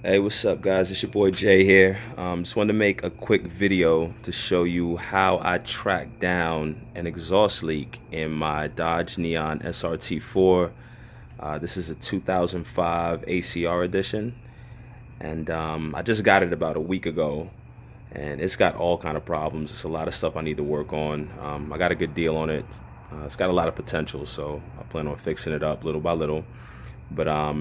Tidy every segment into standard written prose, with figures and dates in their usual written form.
Hey, what's up, guys? It's your boy Jay here. Just wanted to make a quick video to show you how I tracked down an exhaust leak in my Dodge Neon SRT-4. This is a 2005 ACR edition, and I just got it about a week ago, and it's got all kind of problems. It's a lot of stuff I need to work on. I got a good deal on it. It's got a lot of potential, so I plan on fixing it up little by little. But I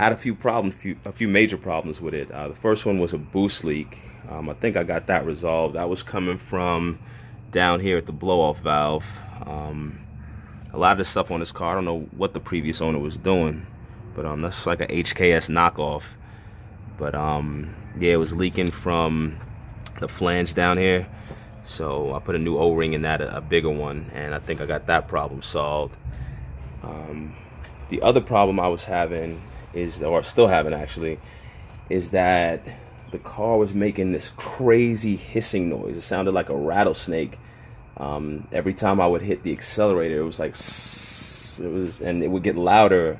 had a few problems, a few major problems with it. The first one was a boost leak. I think I got that resolved. That was coming from down here at the blow-off valve. A lot of the stuff on this car, I don't know what the previous owner was doing, but that's like a HKS knockoff. But yeah, it was leaking from the flange down here. So I put a new O-ring in that, a bigger one, and I think I got that problem solved. The other problem I was having is, or still having actually, is that the car was making this crazy hissing noise. It sounded like a rattlesnake. Every time I would hit the accelerator, it was like and it would get louder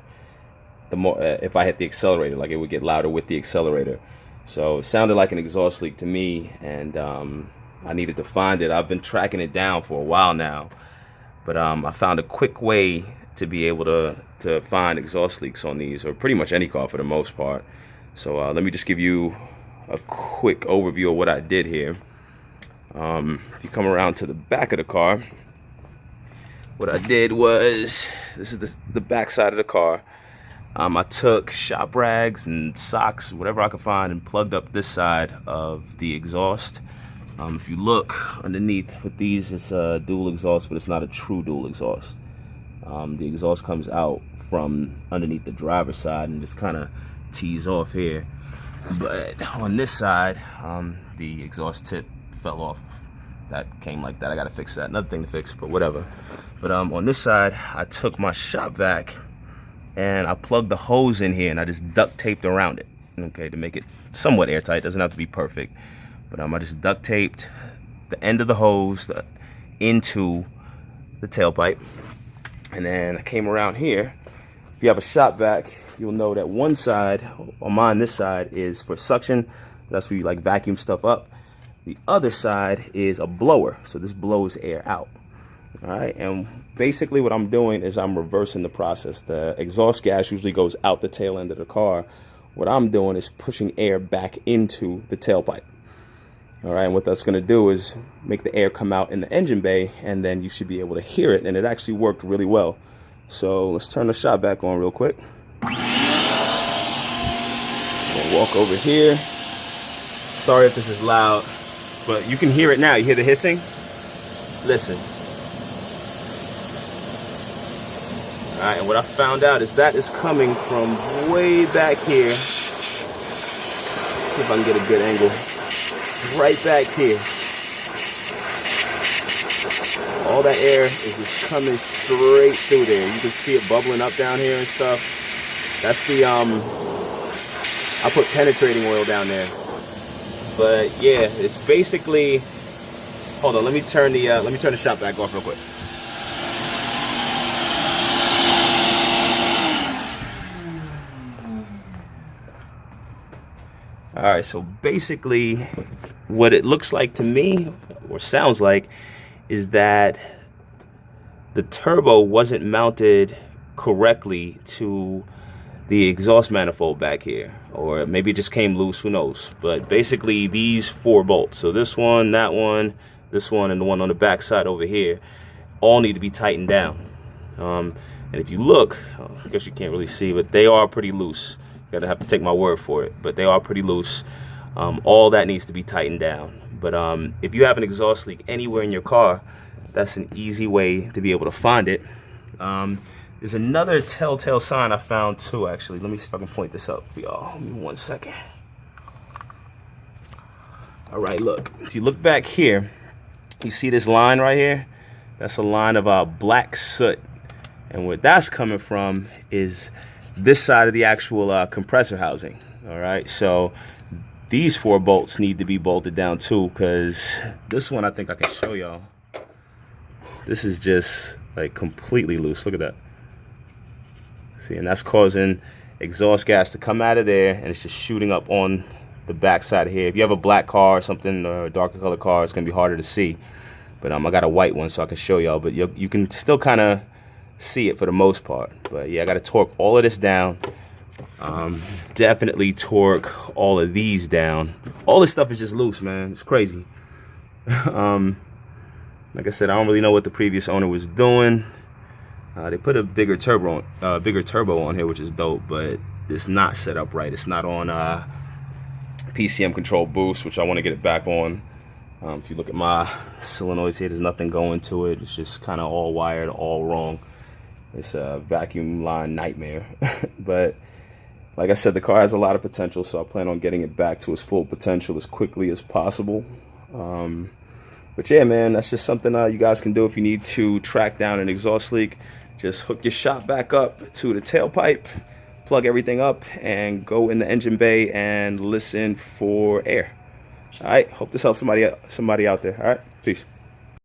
the more if I hit the accelerator. Like, it would get louder with the accelerator. So it sounded like an exhaust leak to me, and I needed to find it. I've been tracking it down for a while now, but I found a quick way to be able to find exhaust leaks on these, or pretty much any car for the most part. So let me just give you a quick overview of what I did here. If you come around to the back of the car, what I did was, this is the back side of the car. I took shop rags and socks, whatever I could find, and plugged up this side of the exhaust. If you look underneath with these, it's a dual exhaust, but it's not a true dual exhaust. The exhaust comes out from underneath the driver's side and just kind of tees off here. But on this side, the exhaust tip fell off. That came like that. I gotta fix that. Another thing to fix, but whatever. But on this side, I took my shop vac and I plugged the hose in here, and I just duct taped around it, okay, to make it somewhat airtight. It doesn't have to be perfect, but I just duct taped the end of the hose into the tailpipe. And then I came around here. If you have a shop vac, you'll know that one side, on mine, this side, is for suction. That's where you like vacuum stuff up. The other side is a blower, so this blows air out. All right, and basically what I'm doing is I'm reversing the process. The exhaust gas usually goes out the tail end of the car. What I'm doing is pushing air back into the tailpipe. All right, and what that's going to do is make the air come out in the engine bay, and then you should be able to hear it, and it actually worked really well. So let's turn the shop back on real quick. We'll walk over here. Sorry if this is loud, but you can hear it now. You hear the hissing? Listen. All right, and what I found out is that is coming from way back here. See if I can get a good angle. Right back here. All that air is just coming straight through there. You can see it bubbling up down here and stuff. That's the I put penetrating oil down there. But yeah, it's basically, hold on, let me turn the shop back off real quick. All right, so basically what it looks like to me, or sounds like, is that the turbo wasn't mounted correctly to the exhaust manifold back here, or maybe it just came loose, who knows. But basically these 4 bolts, so this one, that one, this one, and the one on the back side over here, all need to be tightened down. And if you look, I guess you can't really see, but they are pretty loose. You're gonna have to take my word for it, but they are pretty loose. All that needs to be tightened down. But if you have an exhaust leak anywhere in your car, that's an easy way to be able to find it. There's another telltale sign I found too, actually. Let me see if I can point this up for y'all. Give me 1 second. All right, look. If you look back here, you see this line right here? That's a line of black soot. And where that's coming from is this side of the actual compressor housing. All right, so these 4 bolts need to be bolted down too, because this one, I think I can show y'all. This is just like completely loose. Look at that. See, and that's causing exhaust gas to come out of there, and it's just shooting up on the back side of here. If you have a black car or something, or a darker color car, it's gonna be harder to see. But I got a white one, so I can show y'all. But you can still kind of see it for the most part. But yeah, I got to torque all of this down. Definitely torque all of these down. All this stuff is just loose, man. It's crazy. Like I said, I don't really know what the previous owner was doing. They put a bigger turbo on here, which is dope, but it's not set up right. It's not on PCM control boost, which I want to get it back on. If you look at my solenoids here, there's nothing going to it. It's just kind of all wired, all wrong. It's a vacuum line nightmare. But like I said, the car has a lot of potential, so I plan on getting it back to its full potential as quickly as possible. But yeah, man, that's just something you guys can do if you need to track down an exhaust leak. Just hook your shop back up to the tailpipe, plug everything up, and go in the engine bay and listen for air. All right, hope this helps somebody out there. All right, peace.